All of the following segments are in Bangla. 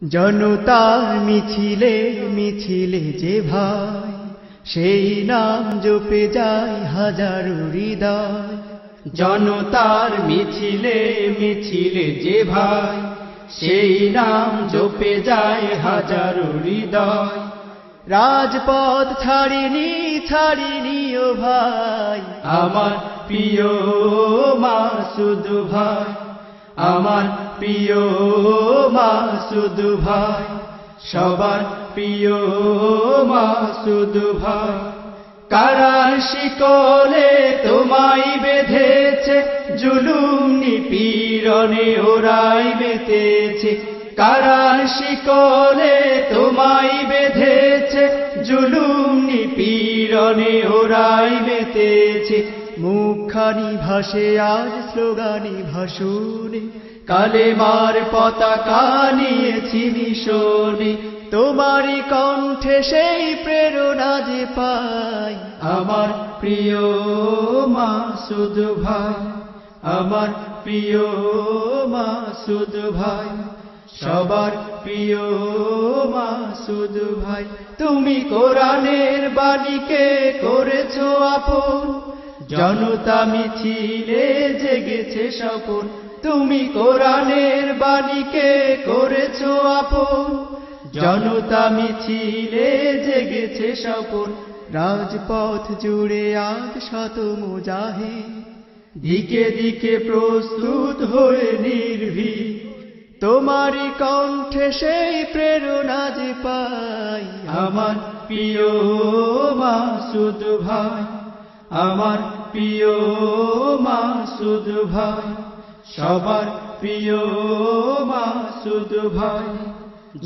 জনতার মিছিলে মিছিলে যে ভাই, সেই নাম জপে যায় হাজারো হৃদয়। জনতার মিছিলে মিছিলে যে ভাই, সেই নাম জপে যায় হাজারো হৃদয়। রাজপথ ছাড়িনি ছাড়িনি ও ভাই, আমার প্রিয় মাসুদ ভাই, আমার প্রিয় মাসুদ ভাই, সবার প্রিয় মাসুদ ভাই। কারার শিকলে তোমায় বেঁধেছে, জুলুম নিপীড়নে ওরাই মেতেছে। কারার শিকলে তোমায় বেঁধেছে, জুলুম নিপীড়নে ওরাই মেতেছে। মুখখানি ভাসে আজ স্লোগানি ভাষণে, কালেমার পতাকা নিয়েছি মিশনে। তোমারই কণ্ঠে সেই প্রেরণা যে পাই। আমার প্রিয় মাসুদ ভাই, আমার প্রিয় মাসুদ ভাই, সবার প্রিয় মাসুদ ভাই। তুমি কোরআনের বাণীকে করেছো আপন, জনতা মিছিলে জেগেছে স্বপন। তুমি কোরআনের বাণীকে করেছো আপন, জনতা মিছিলে জেগেছে স্বপন। রাজপথ জুড়ে আজ শত মুজাহিদ, দিকে দিকে প্রস্তুত হয়ে নির্ভীক। তোমারই কণ্ঠে সেই প্রেরণা যে পাই। আমার প্রিয় মাসুদ ভাই, আমার প্রিয় মাসুদ ভাই, সবার প্রিয় মাসুদ ভাই।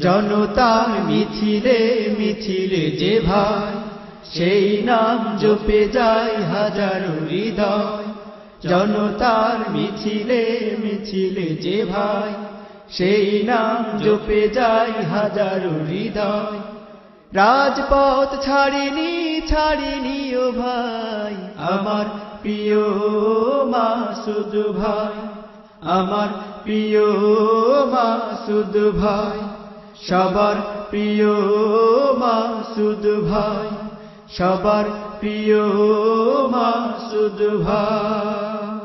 জনতার মিছিলে মিছিলে যে ভাই, সেই নাম জপে যায় হাজারো হৃদয়। জনতার মিছিলে মিছিলে যে ভাই, সেই নাম জপে যায় হাজারো হৃদয়। রাজপথ ছাড়িনি ছাড়িনি ও ভাই, আমার প্রিয় মাসুদ ভাই, আমার প্রিয় মাসুদ ভাই, সবার প্রিয় মাসুদ ভাই, সবার প্রিয় মাসুদ ভাই।